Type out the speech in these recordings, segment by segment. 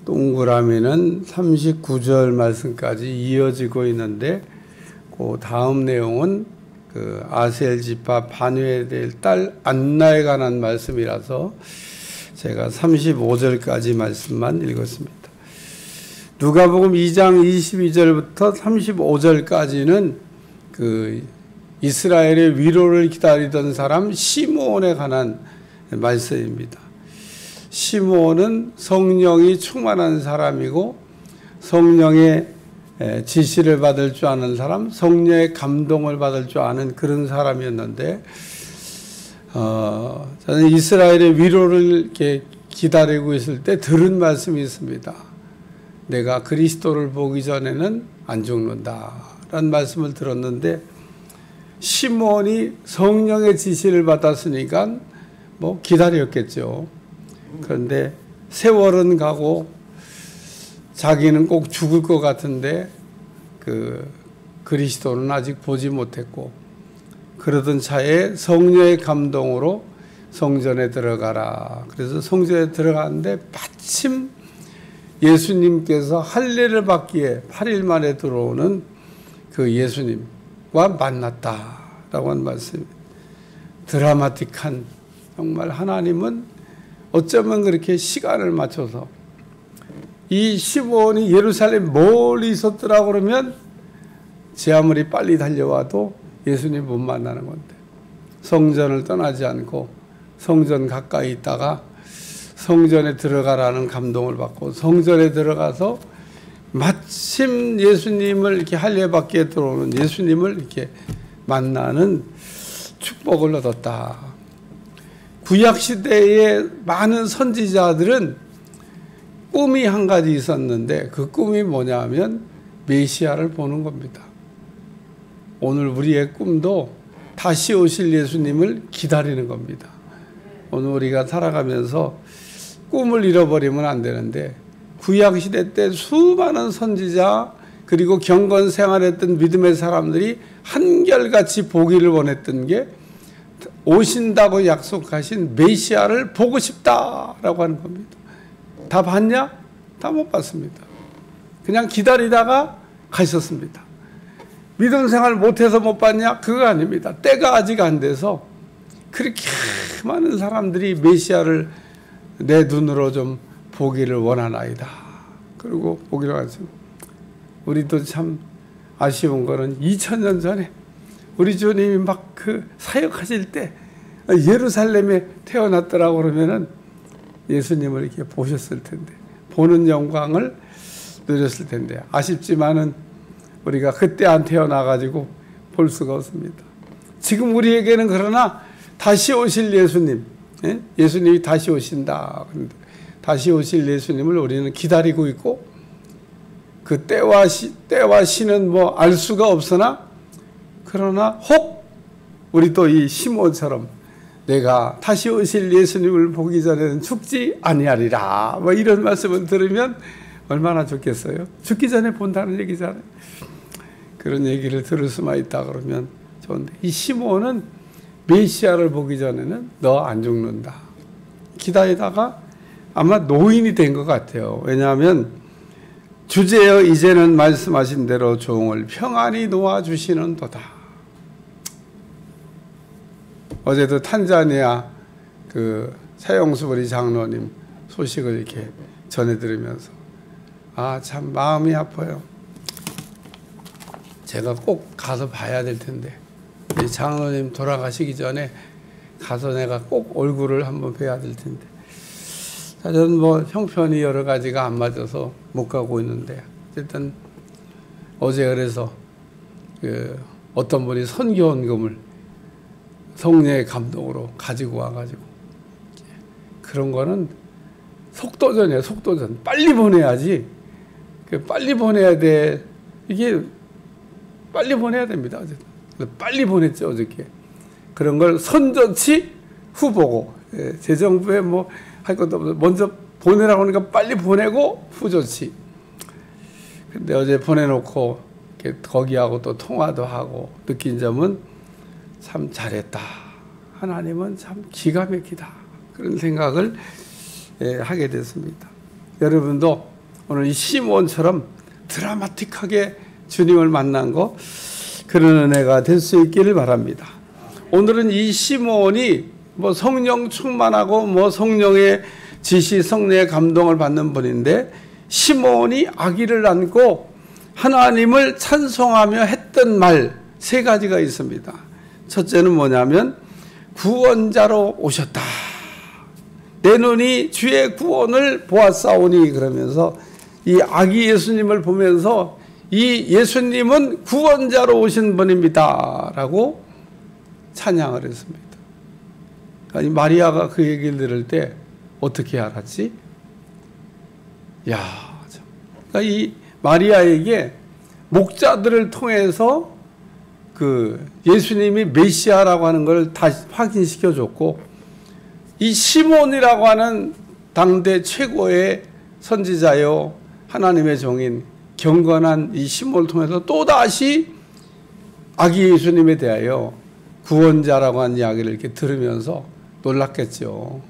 동그라미는 39절 말씀까지 이어지고 있는데 그 다음 내용은 그 아셀 지파 바누엘의 딸 안나에 관한 말씀이라서 제가 35절까지 말씀만 읽었습니다. 누가복음 2장 22절부터 35절까지는 그 이스라엘의 위로를 기다리던 사람 시므온에 관한 말씀입니다. 시므온은 성령이 충만한 사람이고 성령의 지시를 받을 줄 아는 사람, 성령의 감동을 받을 줄 아는 그런 사람이었는데 저는 이스라엘의 위로를 이렇게 기다리고 있을 때 들은 말씀이 있습니다. 내가 그리스도를 보기 전에는 안 죽는다 라는 말씀을 들었는데 시므온이 성령의 지시를 받았으니까 뭐 기다렸겠죠. 그런데 세월은 가고 자기는 꼭 죽을 것 같은데 그 그리스도는 아직 보지 못했고 그러던 차에 성령의 감동으로 성전에 들어가라. 그래서 성전에 들어가는데 마침 예수님께서 할례를 받기에 8일 만에 들어오는 그 예수님과 만났다라고 하는 말씀입니다. 드라마틱한, 정말 하나님은 어쩌면 그렇게 시간을 맞춰서 이 시므온이 예루살렘 멀리 있었더라 그러면 제 아무리 빨리 달려와도 예수님 못 만나는 건데 성전을 떠나지 않고 성전 가까이 있다가 성전에 들어가라는 감동을 받고 성전에 들어가서 마침 예수님을 이렇게 할례 받기에 들어오는 예수님을 이렇게 만나는 축복을 얻었다. 구약 시대의 많은 선지자들은 꿈이 한 가지 있었는데 그 꿈이 뭐냐면 메시아를 보는 겁니다. 오늘 우리의 꿈도 다시 오실 예수님을 기다리는 겁니다. 오늘 우리가 살아가면서 꿈을 잃어버리면 안 되는데 구약 시대 때 수많은 선지자 그리고 경건 생활했던 믿음의 사람들이 한결같이 보기를 원했던 게 오신다고 약속하신 메시아를 보고 싶다라고 하는 겁니다. 다 봤냐? 다 못 봤습니다. 그냥 기다리다가 가셨습니다. 믿음 생활 못해서 못 봤냐? 그거 아닙니다. 때가 아직 안 돼서 그렇게 많은 사람들이 메시아를 내 눈으로 좀 보기를 원하나이다. 그리고 보기를 원하지만 우리도 참 아쉬운 거는 2000년 전에 우리 주님이 막 그 사역하실 때 예루살렘에 태어났더라고 그러면은 예수님을 이렇게 보셨을 텐데 보는 영광을 누렸을 텐데 아쉽지만은 우리가 그때 안 태어나가지고 볼 수가 없습니다. 지금 우리에게는 그러나 다시 오실 예수님, 예수님이 다시 오신다. 다시 오실 예수님을 우리는 기다리고 있고 그 때와 시는 뭐 알 수가 없으나 그러나 혹 우리 또 이 시므온처럼 내가 다시 오실 예수님을 보기 전에는 죽지 아니하리라. 뭐 이런 말씀을 들으면 얼마나 좋겠어요. 죽기 전에 본다는 얘기잖아요. 그런 얘기를 들을 수만 있다 그러면 좋은데 이 시므온은 메시아를 보기 전에는 너 안 죽는다. 기다리다가 아마 노인이 된 것 같아요. 왜냐하면 주제여 이제는 말씀하신 대로 종을 평안히 놓아주시는 도다. 어제도 탄자니아 그 차영수 우리 장로님 소식을 이렇게 전해 들으면서 아, 참 마음이 아파요. 제가 꼭 가서 봐야 될 텐데 우리 장로님 돌아가시기 전에 가서 내가 꼭 얼굴을 한번 뵈야 될 텐데 저는 뭐 형편이 여러 가지가 안 맞아서 못 가고 있는데 어쨌든 어제 그래서 그 어떤 분이 선교원금을 성령의 감동으로 가지고 와가지고 그런 거는 속도전이에요. 속도전. 빨리 보내야지. 빨리 보내야 돼. 이게 빨리 보내야 됩니다. 어쨌든. 빨리 보냈죠 어저께. 그런 걸 선전치 후보고 재정부에 뭐 할 것도 없어. 먼저 보내라고 하니까 빨리 보내고 후조치. 근데 어제 보내놓고 거기하고 또 통화도 하고 느낀 점은 참 잘했다. 하나님은 참 기가 막히다. 그런 생각을 하게 됐습니다. 여러분도 오늘 이 시몬처럼 드라마틱하게 주님을 만난 거, 그런 은혜가 될 수 있기를 바랍니다. 오늘은 이 시몬이 뭐 성령 충만하고 뭐 성령의 지시, 성령의 감동을 받는 분인데, 시몬이 아기를 안고 하나님을 찬송하며 했던 말 세 가지가 있습니다. 첫째는 뭐냐면 구원자로 오셨다. 내 눈이 주의 구원을 보았사오니, 그러면서 이 아기 예수님을 보면서 이 예수님은 구원자로 오신 분입니다 라고 찬양을 했습니다. 아니, 마리아가 그 얘기를 들을 때 어떻게 알았지? 그러니까 이 마리아에게 목자들을 통해서 그 예수님이 메시아라고 하는 걸 다시 확인시켜 줬고, 이 시몬이라고 하는 당대 최고의 선지자요 하나님의 종인 경건한 이 시몬을 통해서 또다시 아기 예수님에 대하여 구원자라고 하는 이야기를 이렇게 들으면서 놀랐겠죠.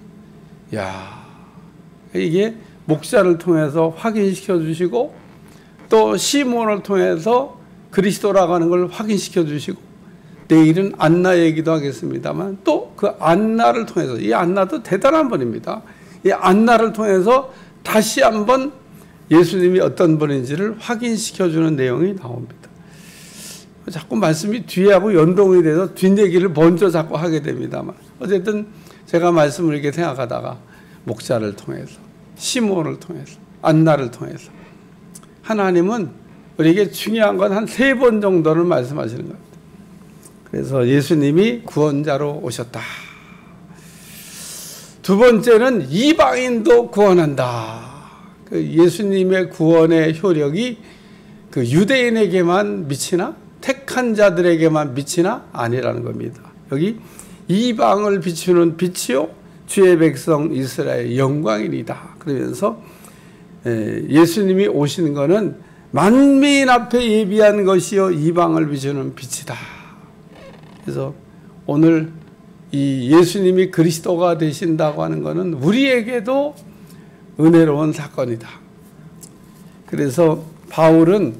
이게 목자를 통해서 확인시켜 주시고, 또 시몬을 통해서 그리스도라고 하는 걸 확인시켜 주시고, 내일은 안나 얘기도 하겠습니다만 또 그 안나를 통해서, 이 안나도 대단한 분입니다. 이 안나를 통해서 다시 한번 예수님이 어떤 분인지를 확인시켜 주는 내용이 나옵니다. 자꾸 말씀이 뒤하고 연동이 돼서 뒷얘기를 먼저 자꾸 하게 됩니다만, 어쨌든 제가 말씀을 이렇게 생각하다가 목자를 통해서, 시몬을 통해서, 안나를 통해서 하나님은 우리에게 중요한 건 한 3번 정도를 말씀하시는 겁니다. 그래서 예수님이 구원자로 오셨다. 두 번째는 이방인도 구원한다. 그 예수님의 구원의 효력이 그 유대인에게만 미치나 택한 자들에게만 미치나 아니라는 겁니다. 여기 이방을 비추는 빛이요 주의 백성 이스라엘 영광이니다. 그러면서 예수님이 오시는 것은 만민 앞에 예비한 것이요 이방을 비추는 빛이다. 그래서 오늘 이 예수님이 그리스도가 되신다고 하는 것은 우리에게도 은혜로운 사건이다. 그래서 바울은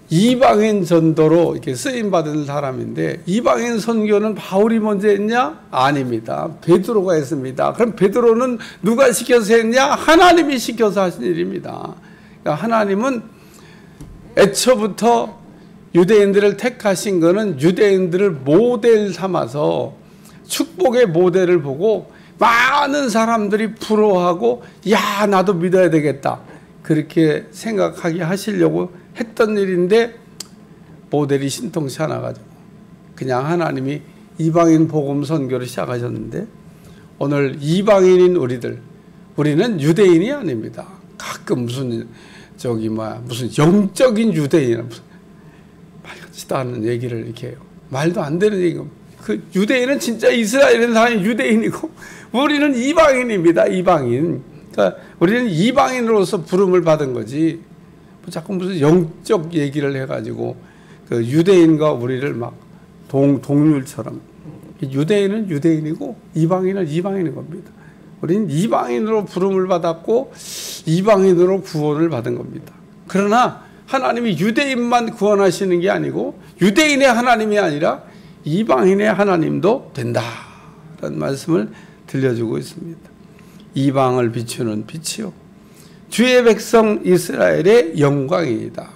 이방인 전도로 이렇게 쓰임받은 사람인데, 이방인 선교는 바울이 먼저 했냐? 아닙니다. 베드로가 했습니다. 그럼 베드로는 누가 시켜서 했냐? 하나님이 시켜서 하신 일입니다. 그러니까 하나님은 애초부터 유대인들을 택하신 것은 유대인들을 모델 삼아서 축복의 모델을 보고 많은 사람들이 부러워하고, 야, 나도 믿어야 되겠다, 그렇게 생각하게 하시려고 했던 일인데, 모델이 신통치 않아가지고 그냥 하나님이 이방인 복음 선교를 시작하셨는데, 오늘 이방인인 우리는 유대인이 아닙니다. 가끔 무슨 영적인 유대인, 무슨 말 같지도 않은 얘기를 이렇게 해요. 말도 안 되는 얘기. 그 유대인은 진짜 이스라엘인 사람이 유대인이고, 우리는 이방인입니다. 이방인. 그러니까 우리는 이방인으로서 부름을 받은 거지, 자꾸 무슨 영적 얘기를 해가지고 그 유대인과 우리를 막 동률처럼. 유대인은 유대인이고 이방인은 이방인인 겁니다. 우리는 이방인으로 부름을 받았고 이방인으로 구원을 받은 겁니다. 그러나 하나님이 유대인만 구원하시는 게 아니고, 유대인의 하나님이 아니라 이방인의 하나님도 된다라는 말씀을 들려주고 있습니다. 이방을 비추는 빛이요 주의 백성 이스라엘의 영광이다.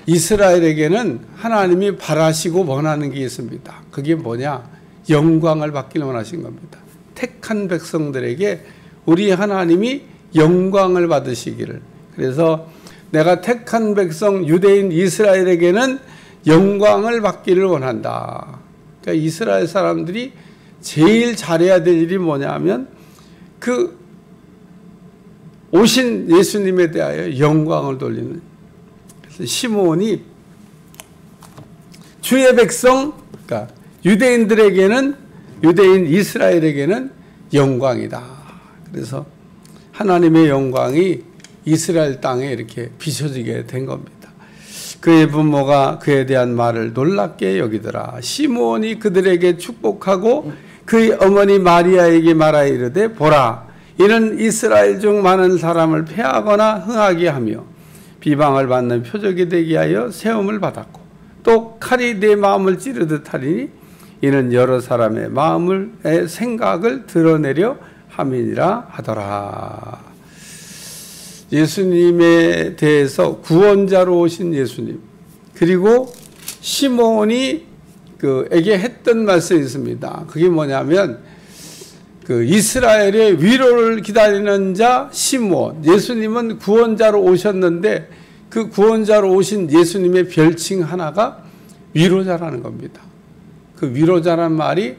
이스라엘에게는 하나님이 바라시고 원하는 게 있습니다. 그게 뭐냐? 영광을 받기를 원하신 겁니다. 택한 백성들에게 우리 하나님이 영광을 받으시기를. 그래서 내가 택한 백성 유대인 이스라엘에게는 영광을 받기를 원한다. 그러니까 이스라엘 사람들이 제일 잘해야 될 일이 뭐냐면 그 오신 예수님에 대하여 영광을 돌리는. 그래서 시몬이 주의 백성, 그러니까 유대인들에게는, 유대인 이스라엘에게는 영광이다. 그래서 하나님의 영광이 이스라엘 땅에 이렇게 비춰지게 된 겁니다. 그의 부모가 그에 대한 말을 놀랍게 여기더라. 시몬이 그들에게 축복하고 그의 어머니 마리아에게 말하여 이르되, 보라, 이는 이스라엘 중 많은 사람을 패하거나 흥하게 하며 비방을 받는 표적이 되게 하여 세움을 받았고 또 칼이 내 마음을 찌르듯 하리니 이는 여러 사람의 마음을 생각을 드러내려 함이니라 하더라. 예수님에 대해서 구원자로 오신 예수님, 그리고 시몬이 에게 했던 말씀이 있습니다. 그게 뭐냐면 이스라엘의 위로를 기다리는 자 시몬, 예수님은 구원자로 오셨는데 그 구원자로 오신 예수님의 별칭 하나가 위로자라는 겁니다. 그 위로자란 말이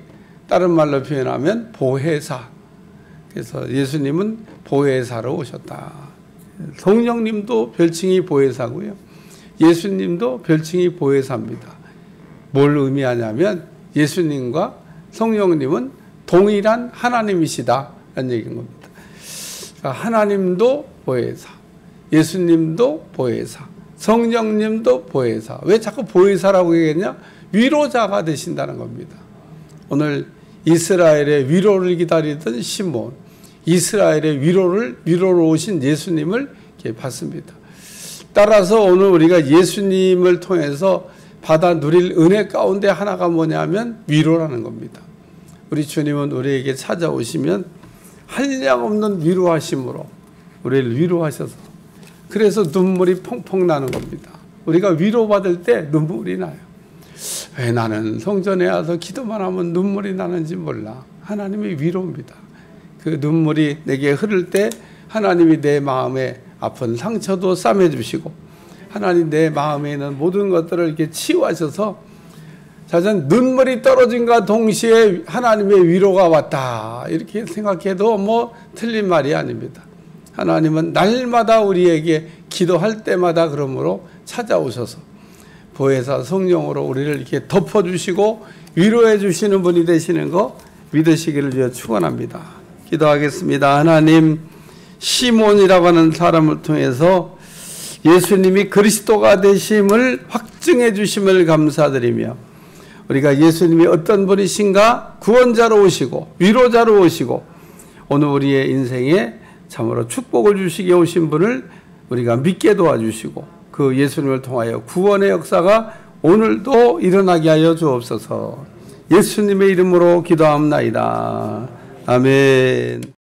다른 말로 표현하면 보혜사. 그래서 예수님은 보혜사로 오셨다. 성령님도 별칭이 보혜사고요. 예수님도 별칭이 보혜사입니다. 뭘 의미하냐면 예수님과 성령님은 동일한 하나님이시다 라는 얘기인 겁니다. 그러니까 하나님도 보혜사, 예수님도 보혜사, 성령님도 보혜사. 왜 자꾸 보혜사라고 얘기했냐? 위로자가 되신다는 겁니다. 오늘 이스라엘의 위로를 기다리던 시몬, 이스라엘의 위로로 오신 예수님을 이렇게 봤습니다. 따라서 오늘 우리가 예수님을 통해서 받아 누릴 은혜 가운데 하나가 뭐냐면 위로라는 겁니다. 우리 주님은 우리에게 찾아오시면 한량없는 위로하심으로 우리를 위로하셔서 그래서 눈물이 펑펑 나는 겁니다. 우리가 위로받을 때 눈물이 나요. 왜 나는 성전에 와서 기도만 하면 눈물이 나는지 몰라. 하나님의 위로입니다. 그 눈물이 내게 흐를 때 하나님이 내 마음에 아픈 상처도 싸매주시고 하나님 내 마음에 있는 모든 것들을 이렇게 치유하셔서 자전 눈물이 떨어진과 동시에 하나님의 위로가 왔다. 이렇게 생각해도 뭐 틀린 말이 아닙니다. 하나님은 날마다 우리에게 기도할 때마다 그러므로 찾아오셔서 보혜사 성령으로 우리를 이렇게 덮어주시고 위로해 주시는 분이 되시는 거 믿으시기를 위해 축원합니다. 기도하겠습니다. 하나님, 시몬이라고 하는 사람을 통해서 예수님이 그리스도가 되심을 확증해 주심을 감사드리며 우리가 예수님이 어떤 분이신가 구원자로 오시고 위로자로 오시고 오늘 우리의 인생에 참으로 축복을 주시게 오신 분을 우리가 믿게 도와주시고 그 예수님을 통하여 구원의 역사가 오늘도 일어나게 하여 주옵소서. 예수님의 이름으로 기도합나이다. 아멘.